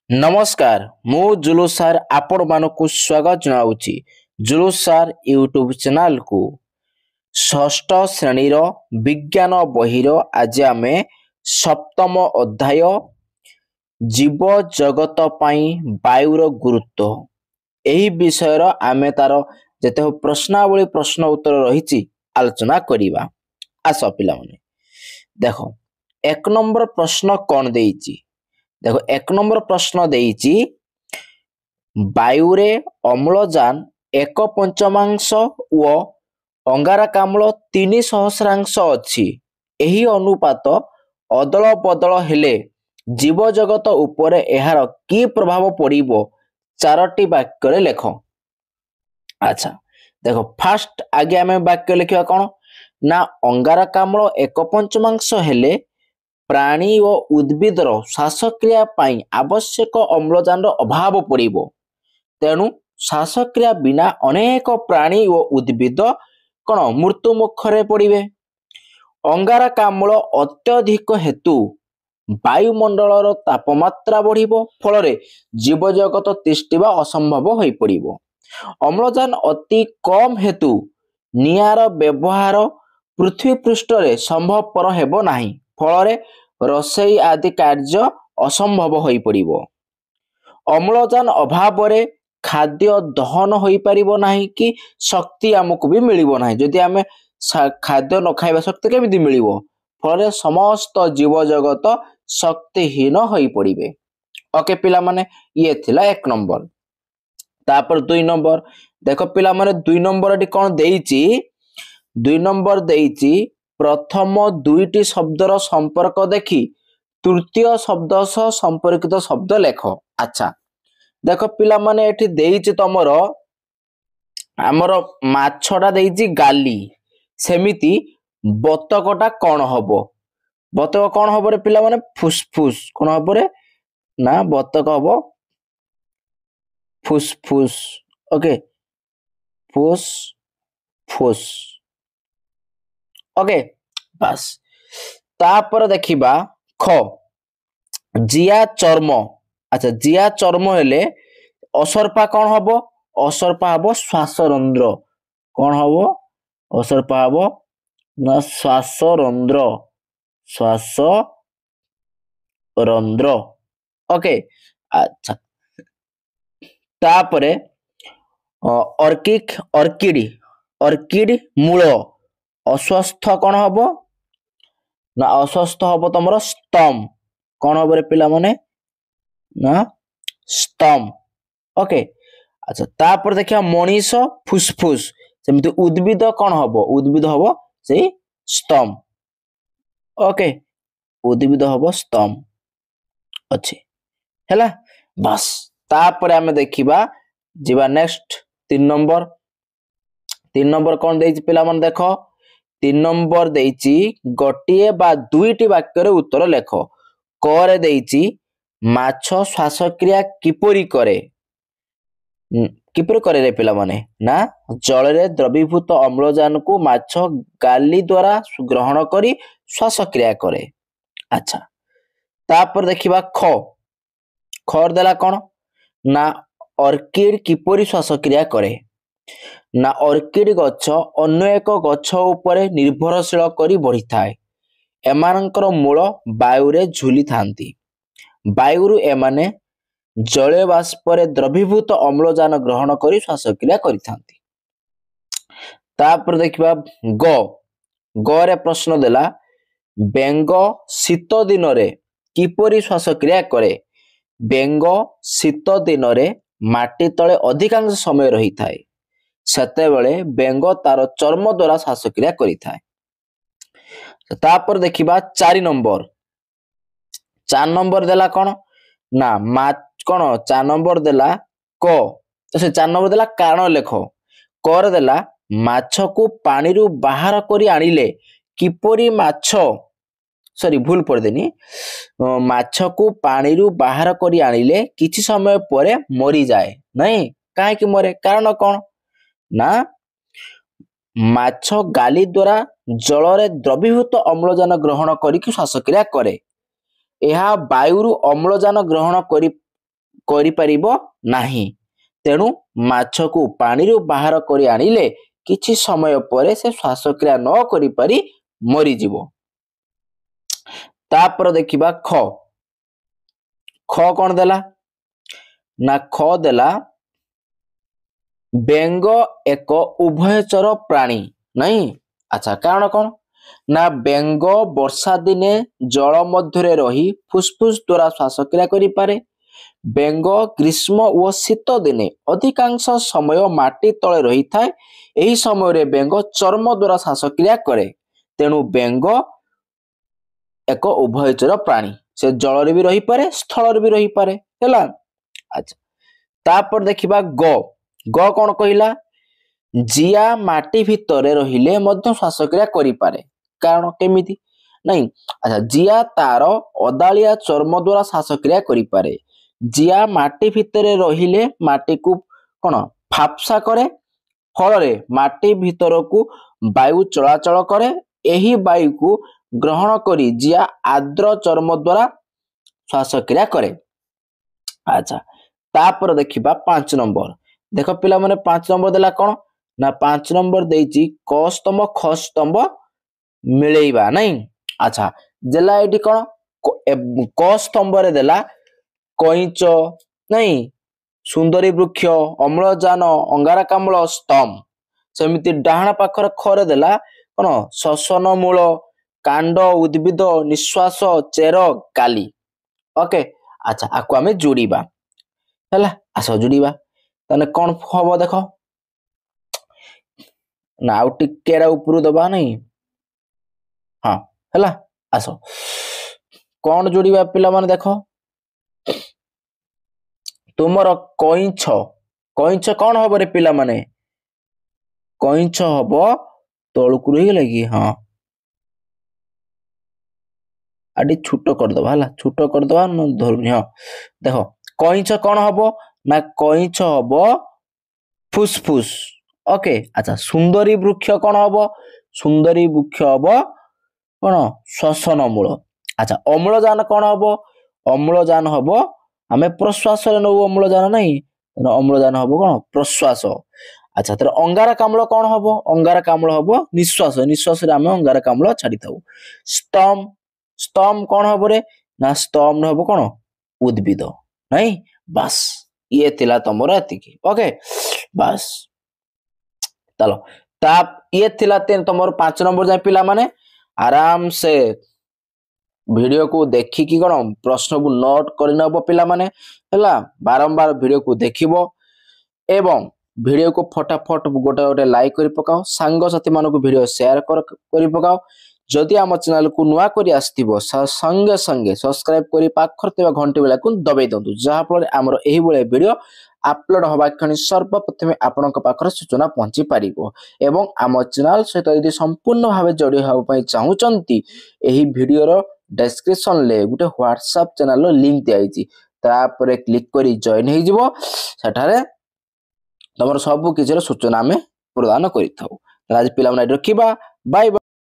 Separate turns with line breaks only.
नमस्कार मु जुलूस सार आपण मानकु स्वागत जनाऊँगी। जुलूस सार यूट्यूब चैनल को षष्ठ श्रेणी विज्ञान बहिर आज आम सप्तम अध्याय जीव जगत पाई वायुर गुरुत्व यही विषय आम तार जिते प्रश्नावली प्रश्न उत्तर रही आलोचना करिबा। आस पिला माने देख एक नंबर प्रश्न कौन देइछि। देखो एक नंबर प्रश्न देइछि वायुरे अम्लजान 1/5 व अंगारकाम्ल 3/100 अछि। एही अनुपात अदल बदल हेले जीव जगत उपरे एहार की प्रभाव पड़िबो चारोटी वाक्य रे लेख। अच्छा देखो फास्ट आगे आम वाक्य लिखा कौन ना अंगारकाम्ल 1/5 हेले प्राणी व उद्भिदर श्वासक्रिया पाई आवश्यक अम्लजान अभाव पड़िबो। तेणु श्वासक्रिया बिना अनेक प्राणी व उद्भिद कौन मृत्यु मुखरे पड़िबे। अंगारकाम्ल अत्यधिक हेतु वायुमंडलर तापमात्रा बढ़िबो फल जीव जगत तिष्ठिबा असंभव होई पड़िबो। अम्लजान अति कम हेतु निआर व्यवहार पृथ्वी पृष्ठ रे संभवपर हेबो नाही फल रोषेई आदि कार्य असंभव होई पड़िबो। अम्लजान अभाव रे खाद्य दहन होई परिबो नाही कि शक्ति हमको भी मिलिबो नाही। जदि आमे खाद्य न खाइबा शक्ति केमिति मिलिबो फल समस्त जीव जगत शक्तिहीन होई पड़िबे। ओके पिला माने ये थिला एक नंबर। तापर 2 नंबर देखो पिला माने 2 नंबर टी कोन देइछि 2 नंबर देइछि प्रथम दुईटी शब्दर संपर्क देखी तृतीय शब्द सह संपर्कित शब्द लेख। अच्छा देखो पिला माने एठी देइछि तमर हमर माछडा देइछि गाली सेमिति बतकटा कोन हबो। बतक कोन हबो रे पिला माने फुसफुस कोन हबो रे ना बतक हबो फुसफुस। ओके फुसफुस ओके बस। तापर देखिबा ख जिया चर्म। अच्छा जिया चर्म हेले असर्पा कौन हबो असर्पा हबो श्वासरंध्र कौन हबो असर्पा हबो ना श्वासरंध्र श्वासरंध्र। ओके अच्छा तापरे अर्किड मूल अस्वस्थ कौन हबो ना अस्वस्थ हबो तमरो स्तम कौन हबो रे पिला माने ना स्तम। ओके अच्छा तापर देखिया मनीष फुसफुस सेमिति उद्भिद कौन हबो उद्भिद हबो सेही स्तम। ओके उद्भिद हबो स्तम अछि हैला बस। तापर आमे देखिबा जिबा नेक्स्ट 3 नंबर। 3 नंबर कौन देइछि पिला मन देखो 3 नंबर देइछि गोटिए बा दुईटी वाक्य रे उत्तर लेख। क रे देइछि माछ श्वासक्रिया किपरि करे रे पिला माने ना जल रे द्रवीभूत अम्लजान को माछ गाली द्वारा ग्रहण करी श्वासक्रिया करे। अच्छा तापर देखिबा ख देला कौन ना अर्किड किपरि श्वासक्रिया करे ना अर्किड गछ अन्य एक गछ उपरे निर्भरशील करी बढ़ी थाए। एमानकर मूल वायु रे झुली थांती वायुरु एमाने जल बाष्परे द्रवीभूत अम्लजान ग्रहण करी श्वासक्रिया करिथांती। तापर देखिबा ग रे प्रश्न देला बेंग शीत दिन रे किपरि श्वासक्रिया करे। बेंग शीत दिन रे माटी तले अधिकांश समय रही थाए सेते बेले बेंग तार चर्म द्वारा श्वासक्रिया करि थाए। तापर देखिबा 4 नंबर। 4 नंबर देला कौन ना कौन 4 नंबर देला क तो से 4 नंबर देला कारण लेख। कर देला माछ को पानी रु बाहर करी आनिले किपरि माछ सॉरी भूल पड़ देनी माछ को पानी रु बाहर करी आनिले किछि समय परे मरी जाए नहीं काहे कि मरे कारण कौन ना माछ गाली द्वारा ଜଳରେ ଦ୍ରବୀଭୂତ ଅମ୍ଳଜାନ ଗ୍ରହଣ କରିକି ଶ୍ୱାସକ୍ରିୟା କରେ। ଏହା ବାୟୁରୁ ଅମ୍ଳଜାନ ଗ୍ରହଣ କରିପାରିବ ନାହିଁ। ତେଣୁ ମାଛକୁ ପାଣିରୁ ବାହାର କରି ଆଣିଲେ କିଛି ସମୟ ପରେ ସେ ଶ୍ୱାସକ୍ରିୟା ନ କରିପାରି ମରିଯିବ। ତାପରେ ଦେଖିବା ଖ। ଖ କଣ ଦେଲା ନା ଖ ଦେଲା ବେଙ୍ଗ ଏକ ଉଭୟଚର ପ୍ରାଣୀ ନାଇଁ। ଆଚ୍ଛା କାରଣ କଣ ନା ବେଙ୍ଗ ବର୍ଷା ଦିନେ ଜଳ ମଧ୍ୟରେ ରହି ଫୁସଫୁସ ଦ୍ୱାରା ଶ୍ୱାସକ୍ରିୟା କରିପାରେ। ବେଙ୍ଗ ଗ୍ରୀଷ୍ମ ଓ ଶୀତ ଦିନେ ଅଧିକାଂଶ ସମୟ ମାଟି ତଳେ ରହିଥାଏ। ଏହି ସମୟରେ ବେଙ୍ଗ ଚର୍ମ ଦ୍ୱାରା ଶ୍ୱାସକ୍ରିୟା କରେ। ତେଣୁ ବେଙ୍ଗ ଏକ ଉଭୟଚର ପ୍ରାଣୀ, ସେ ଜଳରେ ବି ରହିପାରେ ସ୍ଥଳରେ ବି ରହିପାରେ ହେଲା। ଆଚ୍ଛା ତାପରେ ଦେଖିବା ଗ। ଗ କଣ କହିଲା ଜିଆ ମାଟି ଭିତରେ ରହିଲେ ମଧ୍ୟ ଶ୍ୱାସକ୍ରିୟା କରିପାରେ। କାରଣ କେମିତି ନାଇଁ। ଆଚ୍ଛା ଜିଆ ତାର ଅଦାଳିଆ ଚର୍ମ ଦ୍ୱାରା ଶ୍ୱାସକ୍ରିୟା କରିପାରେ। ଜିଆ ମାଟି ଭିତରେ ରହିଲେ ମାଟିକୁ କଣ ଫାପସା କରେ, ଫଳରେ ମାଟି ଭିତରକୁ ବାୟୁ ଚଳାଚଳ କରେ। ଏହି ବାୟୁକୁ ଗ୍ରହଣ କରି ଜିଆ ଆର୍ଦ୍ର ଚର୍ମ ଦ୍ୱାରା ଶ୍ୱାସକ୍ରିୟା କରେ। ଆଚ୍ଛା ତାପରେ ଦେଖିବା 5 ନମ୍ବର। ଦେଖ ପିଲାମାନେ 5 ନମ୍ବର ଦେଲା କଣ ନା 5 ନମ୍ବର ଦେଇଛି କ ସ୍ତମ୍ଭ ଖ ସ୍ତମ୍ଭ ମିଳେଇବା ନାଇଁ। ଆଚ୍ଛା ଦେଲା ଏଠି କଣ କ ସ୍ତମ୍ଭରେ ଦେଲା କଇଁଚ ନାଇଁ, ସୁନ୍ଦରୀ ବୃକ୍ଷ, ଅମ୍ଳଜାନ, ଅଙ୍ଗାରକାମ୍ଳ, ସ୍ତମ୍ଭ। ସେମିତି ଡାହାଣ ପାଖରେ ଖରେ ଦେଲା କଣ ଶ୍ୱସନ ମୂଳ, କାଣ୍ଡ, ଉଦ୍ଭିଦ, ନିଶ୍ୱାସ, ଚେର, କାଲି। ଓକେ ଆଚ୍ଛା ଆକୁ ଆମେ ଯୋଡ଼ିବା ହେଲା। ଆସ ଯୋଡ଼ିବା ତାହେଲେ କଣ ହବ ଦେଖ ନା ଆଉ ଟିକେ ଉପରୁ ଦବା ନାଇଁ। ହଁ ହେଲା ଆସ କଣ ଯୋଡ଼ିବା ପିଲାମାନେ ଦେଖ ତୁମର କଇଁଛ। କଇଁଛ କଣ ହବ ରେ ପିଲାମାନେ କଇଁଛ ହବ ତଳକୁ ରହିଗଲା କି ହଁ ଆଡି ଛୋଟ କରିଦବା ହେଲା, ଛୋଟ କରିଦବା ଧରୁନି। ହଁ ଦେଖ କଇଁଛ କଣ ହବ ନା କଇଁଛ ହବ ଫୁସଫୁସ। ଓକେ ଆଚ୍ଛା ସୁନ୍ଦରୀ ବୃକ୍ଷ କଣ ହବ ସୁନ୍ଦରୀ ବୃକ୍ଷ ହବ କଣ ଶ୍ୱସନ ମୂଳ। ଆଚ୍ଛା ଅମ୍ଳଜାନ କଣ ହବ ଅମ୍ଳଜାନ ହବ ଆମେ ପ୍ରଶ୍ୱାସରେ ନଉ ଅମ୍ଳଜାନ ନାଇଁ, ଅମ୍ଳଜାନ ହବ କଣ ପ୍ରଶ୍ୱାସ। ଆଚ୍ଛା ତାର ଅଙ୍ଗାରକାମ୍ଳ କଣ ହବ ଅଙ୍ଗାରକାମ୍ଳ ହବ ନିଶ୍ୱାସ, ନିଶ୍ୱାସରେ ଆମେ ଅଙ୍ଗାରକାମ୍ଳ ଛାଡିଥାଉ। ସ୍ତମ୍ଭ, ସ୍ତମ୍ଭ କଣ ହବ ରେ ନା ସ୍ତମ୍ଭ ହବ କଣ ଉଦ୍ଭିଦ ନାଇଁ। ବାସ୍ ଇଏ ଥିଲା ତମର ଏତିକି। ଓକେ ବାସ୍ ଚାଲ ତା ଇଏ ଥିଲା ତମର 5 ନମ୍ବର ଯାଏ। ପିଲାମାନେ ଆରାମ ସେ ଭିଡିଓକୁ ଦେଖିକି କଣ ପ୍ରଶ୍ନକୁ ନୋଟ କରିନବ ପିଲାମାନେ ହେଲା। ବାରମ୍ବାର ଭିଡିଓକୁ ଦେଖିବ ଏବଂ ଭିଡିଓକୁ ଫଟାଫଟ ଗୋଟେ ଗୋଟେ ଲାଇକ୍ କରି ପକାଅ, ସାଙ୍ଗସାଥି ମାନଙ୍କୁ ଭିଡିଓ ସେୟାର କରି ପକାଅ। ଯଦି ଆମ ଚ୍ୟାନେଲକୁ ନୂଆ କରି ଆସିଥିବ ସଙ୍ଗେ ସଙ୍ଗେ ସବସ୍କ୍ରାଇବ କରି ପାଖରେ ଥିବା ଘଣ୍ଟି ବେଳକୁ ଦବାଇ ଦିଅନ୍ତୁ, ଯାହାଫଳରେ ଆମର ଏହିଭଳିଆ ଭିଡିଓ আপলোড হওয়া ক্ষଣି সর্বপ্রথমে আপনার পাখে সূচনা পৌঁছি পারিব। এবং আম চ্যানেল সহিত যদি সম্পূর্ণ ভাবে জড়ি হওয়া পাই চাহুচন্তি এই ভিডিওর ডেসক্রিপশনলে গোটে হোয়াটসঅ্যাপ চ্যানেল লিঙ্ক দিয়েছি, তাপরে ক্লিক করে জয়েন হয়ে যাব। সেঠারে তোমার সবু কিছুর সূচনা আমি প্রদান করে থাও। আজ পিলাମାନେ ରଖିବା। ବାଇ ବାଇ।